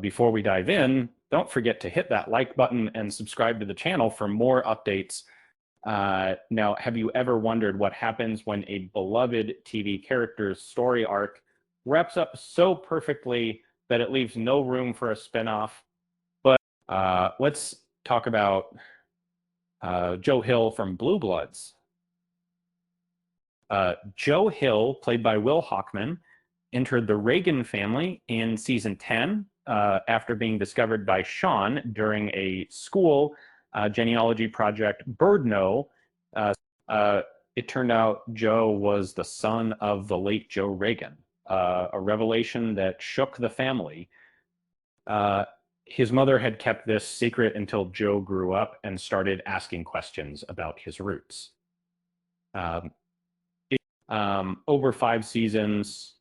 Before we dive in, don't forget to hit that like button and subscribe to the channel for more updates. Now, have you ever wondered what happens when a beloved TV character's story arc wraps up so perfectly that it leaves no room for a spinoff? But let's talk about Joe Hill from Blue Bloods. Joe Hill, played by Will Hockman, entered the Reagan family in season 10 after being discovered by Sean during a school genealogy project, Birdno. Uh, uh, it turned out Joe was the son of the late Joe Reagan, a revelation that shook the family. Uh, his mother had kept this secret until Joe grew up and started asking questions about his roots. Um, over 5 seasons,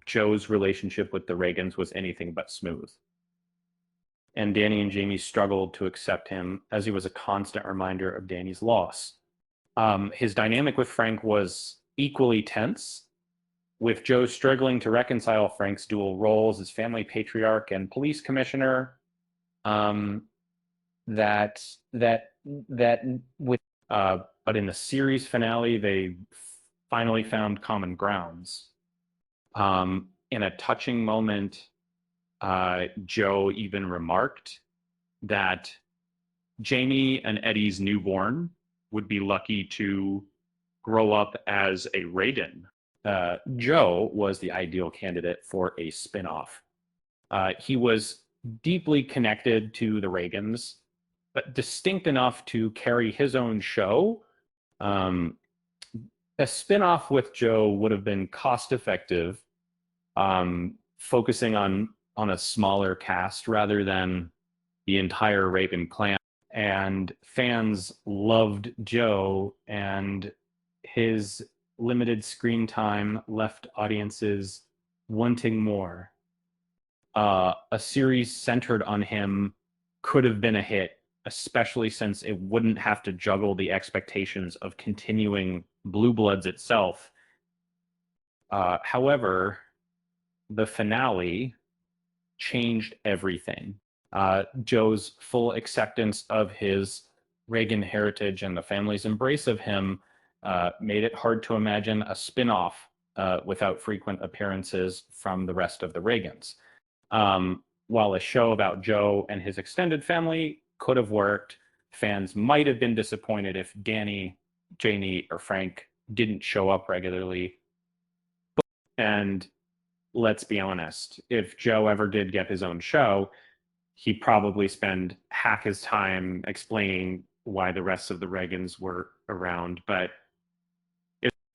Joe's relationship with the Reagans was anything but smooth. And Danny and Jamie struggled to accept him as he was a constant reminder of Danny's loss. His dynamic with Frank was equally tense, with Joe struggling to reconcile Frank's dual roles as family patriarch and police commissioner. Um, that that that with but in the series finale, they finally found common grounds. In a touching moment, Joe even remarked that Jamie and Eddie's newborn would be lucky to grow up as a Reagan. Joe was the ideal candidate for a spinoff. He was deeply connected to the Reagans, but distinct enough to carry his own show. Um, a spinoff with Joe would have been cost effective, focusing on a smaller cast rather than the entire Reagan clan. And fans loved Joe, and his limited screen time left audiences wanting more. A series centered on him could have been a hit, especially since it wouldn't have to juggle the expectations of continuing Blue Bloods itself. However, the finale changed everything. Joe's full acceptance of his Reagan heritage and the family's embrace of him made it hard to imagine a spin-off without frequent appearances from the rest of the Reagans. While a show about Joe and his extended family could have worked, fans might have been disappointed if Danny, Janie, or Frank didn't show up regularly. And let's be honest, if Joe ever did get his own show, he'd probably spend half his time explaining why the rest of the Reagans were around. But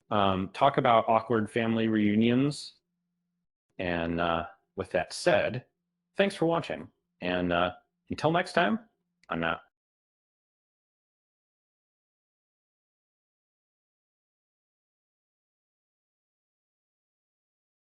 talk about awkward family reunions. And with that said, thanks for watching. And until next time, I'm out.